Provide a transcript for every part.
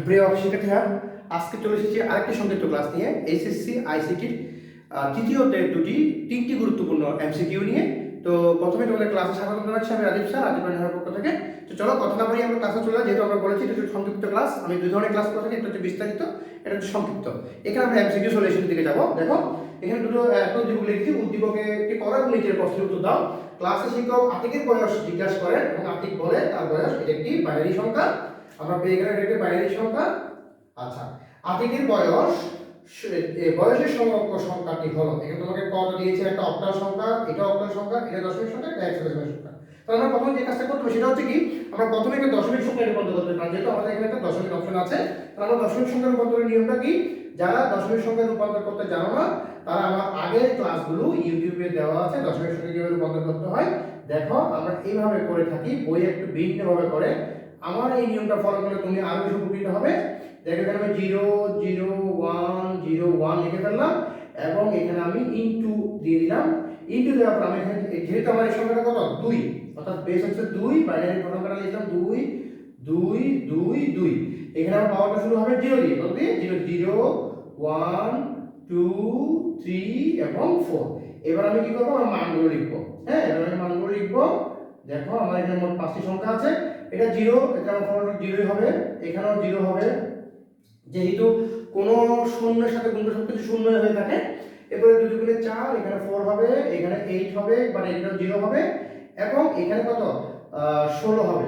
প্রিয় শিক্ষার্থীরা, আজকে চলে এসেছি আরেকটি সংক্ষিপ্ত ক্লাস নিয়ে এইচএসসি আইসিটির তৃতীয় তিনটি গুরুত্বপূর্ণ এমসিকিউ নিয়ে। তো প্রথমে তোমাদের ক্লাসে স্বাগত জানাচ্ছি আমি রাজীব স্যার, রাজীব রান্নার পক্ষ থেকে। তো চলো কথা না বলি আমরা ক্লাসে চলে যাই। যেহেতু আমরা বলেছি এটা হচ্ছে সংক্ষিপ্ত ক্লাস, আমি দুই ধরনের ক্লাস করে থাকি, একটা হচ্ছে বিস্তারিত, এটা হচ্ছে সংক্ষিপ্ত। এখানে আমরা এমসিকিউ সলিউশন দিকে যাবো। দেখো এখানে দুটো উদ্দীপক লিখেছি, উদ্দীপকে একটি পড়া এবং নিচের প্রশ্নের উত্তর দাও। ক্লাসে শিক্ষক আতিকের বয়স জিজ্ঞাসা করেন এবং আতিক বলে তার বয়স এটা একটি বাইনারি সংখ্যা। আমরা পেয়ে গেলাম এটা একটি বাইনারি সংখ্যা। আচ্ছা, আতিকের বয়সের সমগ্র সংখ্যাটি হলো, এখানে তোমাকে কটা দিয়েছে, একটা অক্টাল সংখ্যা, এটা অক্টাল সংখ্যা, এটা দশমিক সংখ্যা, এটা হেক্সাডেসিমাল সংখ্যা। তাহলে আমরা প্রথমে যে কাজটা করতে হবে সেটা হচ্ছে কি, আমরা প্রথমে একটা দশমিক সংখ্যায় রূপান্তর করতে পারি। যেহেতু আমাদের এখানে একটা দশমিক অপশন আছে, তাহলে আমরা দশমিক সংখ্যা রূপান্তরের নিয়মটা কি, যারা দশমিক সংখ্যা রূপান্তর করতে জানো না তারা আমার আগের ক্লাসগুলো ইউটিউবে দেওয়া আছে, দশমিক সংখ্যা কিভাবে রূপান্তর করতে হয় দেখো। আমরা এইভাবে করে থাকি, বই একটু ভিন্নভাবে করে। আমার এই নিয়মটা ফলো করলে তুমি আরো বেশি উপকৃত হবে। দেখো এখানে আমি 0 0 1 0 1 লিখে ফেললাম এবং এখানে আমি ইনটু দিয়ে দিলাম। ইনটু দেওয়ার পর আমি এখানে যেহেতু আমার এই সংখ্যাটা কত 2, অর্থাৎ বেস হচ্ছে 2, বাইনারি সংখ্যাটা লিখলাম 2 2 2 2। এখানে আমার পাওয়ারটা শুরু হবে 0 দিয়ে, কত দিয়ে 0 0 1 2 3 এবং 4। এবার আমি কি করব, আমার মানগুলো লিখব। হ্যাঁ, এবার আমি মানগুলো লিখব। দেখো আমার এখানে মোট 5টি সংখ্যা আছে। এটা 0, এটা আমার ফলাফল 0 হবে, এখানেও 0 হবে, যেহেতু কোন শূন্যের সাথে গুণ করলে সবকিছু শূন্য হয়ে থাকে। এরপরে 2 গুণে 4, এখানে 4 হবে, এখানে 8 হবে, বাট এখানেও 0 হবে এবং এখানে কত 16 হবে।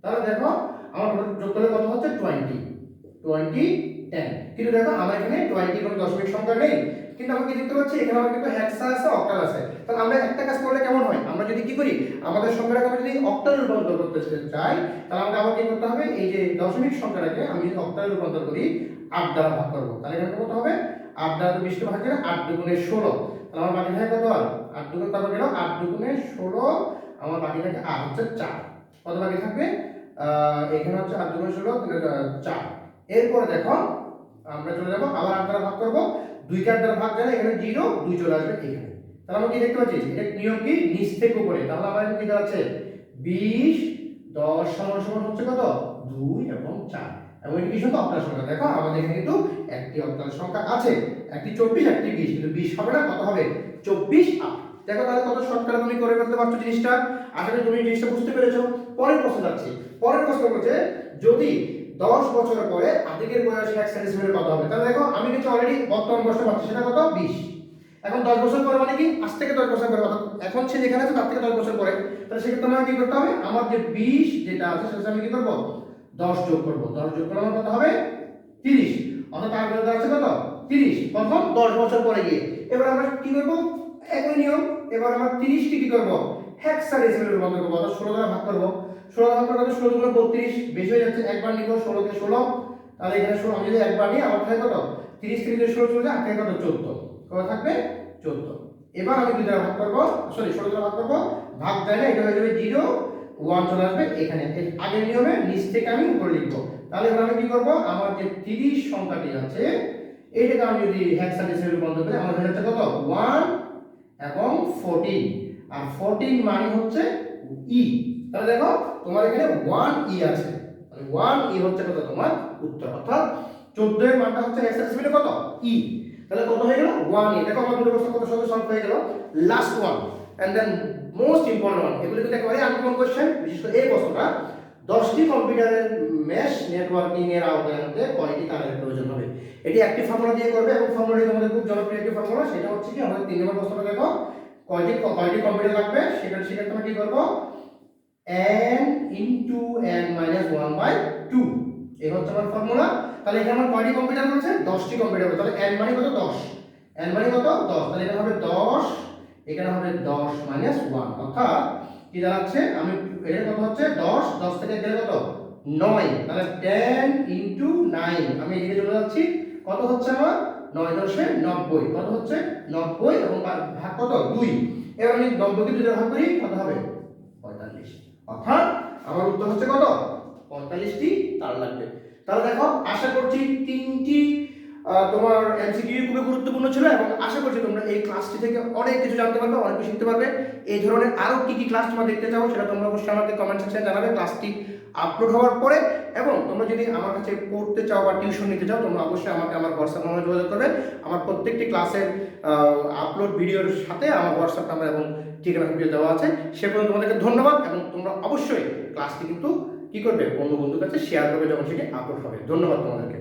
তাহলে দেখো আমার যোগ করলে কত হচ্ছে 20 10। কিন্তু দেখো আমার এখানে 20 কোনো দশমিক সংখ্যা নেই, কিন্তু আমি কি দেখতে পাচ্ছি এখানে আমার কিন্তু হেক্সা আছে, অক্টাল আছে। তাহলে আমরা একটা কাজ করলে কেমন হয়, আমরা যদি কি করি, আমাদের সংখ্যাটাকে আমরা যদি অক্টালে রূপান্তর করতে চাই, তাহলে আমাকে আবার কি করতে হবে, এই যে দশমিক সংখ্যাটাকে আমি যদি অক্টালে রূপান্তর করি 8 দ্বারা ভাগ করব। তাহলে এখানে কত হবে, 8 দ্বারা 20 কে ভাগ করে 8 দুগুণে 16। তাহলে আমার বাকি থাকে কত, আর 8 দুগুণে কত গেল, 8 দুগুণে 16, আমার বাকি থাকে আর হচ্ছে 4। কত বাকি থাকবে, এখানে হচ্ছে 8 দুগুণে 16 4। এরপর দেখো আমরা চলে যাব আবার 8 দ্বারা ভাগ করব, 2 কে 8 দ্বারা ভাগ দিলে এখানে 0 2 চলে আসবে এখানে। তাহলে আমরা কি দেখতে পাচ্ছি, এটা নিয়ম কি নিচ থেকে উপরে। তাহলে আমার কি দাঁড়াচ্ছে 20 10 সমান সমান হচ্ছে কত 2 এবং 4। এবং এটা কি সংখ্যা, অক্টাল সংখ্যা। দেখো আমাদের এখানে কিন্তু একটি অক্টাল সংখ্যা আছে, একটি 24 একটি 20, কিন্তু 20 হবে না, কত হবে 24 8। দেখো তাহলে কত শর্টকাটে তুমি করে ফেলতে পারছো জিনিসটা। আসলে তুমি জিনিসটা বুঝতে পেরেছো। পরের প্রশ্ন যাচ্ছি। পরের প্রশ্ন হচ্ছে, যদি 10 বছর পরে আতিকের বয়স হেক্সাডেসিমালে কত হবে। তাহলে দেখো আমি কিন্তু অলরেডি বর্তমান বয়সটা পাচ্ছি, সেটা কত 20। এখন 10 বছর পরে মানে কি, আজ থেকে 10 বছর পরে, অর্থাৎ এখন সে যেখানে আছে তার থেকে 10 বছর পরে। তাহলে সেক্ষেত্রে আমাকে কি করতে হবে, আমার যে 20 যেটা আছে সেটা আমি কি করব 10 যোগ করব। 10 যোগ করলে আমার কত হবে 30, অর্থাৎ তার বয়স আছে কত 30, কখন 10 বছর পরে গিয়ে। এবার আমরা কি করব, একই নিয়ম। এবার আমরা 30 কে কি করব হেক্সাডেসিমালে রূপান্তর করব, অর্থাৎ 16 দ্বারা ভাগ করব। 16 দ্বারা ভাগ করলে 16 গুণ 32, বেশি হয়ে যাচ্ছে, একবার নিব 16 কে 16। তাহলে এখানে 16 আমি যদি একবার নিই আমার থাকে কত 30 থেকে 16 চলে যায়, থাকে কত 14, কত থাকবে 14। এবার আমি 2 দ্বারা ভাগ করব, সরি 16 দ্বারা ভাগ করব, ভাগ দেয় না, এটা হয়ে যাবে 0 1 চলে আসবে এখানে। এর আগের নিয়মে নিচ থেকে আমি উপরে লিখব। তাহলে এবার আমি কি করব, আমার যে 30 সংখ্যাটি আছে এইটাকে আমি যদি হেক্সাডেসিমালে রূপান্তর করি, আমার হয়ে যাচ্ছে কত 1 এবং 14। আর 14 মানে হচ্ছে ই। তাহলে দেখো তোমার এখানে 1 ই আছে, মানে 1 ই হচ্ছে কত তোমার উত্তর, অর্থাৎ 14 এর মানটা হচ্ছে হেক্সাডেসিমালে কত ই। তাহলে কত হয়ে গেল 1 ই। দেখো আমার দুটো প্রশ্ন কত সহজে সলভ হয়ে গেল। Last one and then most important one, এগুলো কিন্তু একেবারে আনকমন কোশ্চেন। বিশেষ করে এই প্রশ্নটা, 10টি কম্পিউটারের মেশ নেটওয়ার্কিং এর আওতায় আনতে কয়টি তারের প্রয়োজন হবে। এটি একটি ফর্মুলা দিয়ে করবে এবং ফর্মুলাটি তোমাদের খুব জনপ্রিয় একটি ফর্মুলা। সেটা হচ্ছে কি, আমাদের 3 নম্বর প্রশ্নটা দেখো, কয়টি কম্পিউটার লাগবে, সেটা আমরা কি করব, n into n minus 1/2, এই হচ্ছে আমার ফর্মুলা। তাহলে এখানে আমার কয়টি কম্পিউটার বলছে, 10টি কম্পিউটার হবে। তাহলে n মানে কত 10, n মানে কত 10, তাহলে এখানে হবে 10, এখানে হবে 10 minus 1, অর্থাৎ কি দাঁড়াচ্ছে, আমি এটা কত হচ্ছে 10 10 থেকে গেলে কত 9, তাহলে 10 into 9, আমি এদিকে চলে যাচ্ছি, কত হচ্ছে আমার 9 10 90, কত হচ্ছে 90 এবং ভাগ কত 2। এবার আমি 90 কে 2 দ্বারা ভাগ করি, কত হবে 45, অর্থাৎ আমার উত্তর হচ্ছে কত 45টি তার লাগবে। তাহলে দেখো আশা করছি 3টি তোমার এমসিকিউ খুবই গুরুত্বপূর্ণ ছিল এবং আশা করছি তোমরা এই ক্লাসটি থেকে অনেক কিছু জানতে পারবে, অনেক কিছু শিখতে পারবে। এই ধরনের আরও কী কী ক্লাস তোমরা দেখতে চাও সেটা তোমরা অবশ্যই আমাকে কমেন্ট সেকশনে জানাবে ক্লাসটি আপলোড হওয়ার পরে। এবং তোমরা যদি আমার কাছে পড়তে চাও বা টিউশন নিতে চাও তোমরা অবশ্যই আমাকে আমার হোয়াটসঅ্যাপ নাম্বারে যোগাযোগ করবে। আমার প্রত্যেকটি ক্লাসের আপলোড ভিডিওর সাথে আমার হোয়াটসঅ্যাপ নাম্বার এবং ঠিকানা ভিডিও দেওয়া আছে। সে পর্যন্ত তোমাদেরকে ধন্যবাদ এবং তোমরা অবশ্যই ক্লাসটি কিন্তু কী করবে, অন্য বন্ধুর কাছে শেয়ার করবে যখন সেটি আপলোড হবে। ধন্যবাদ তোমাদেরকে।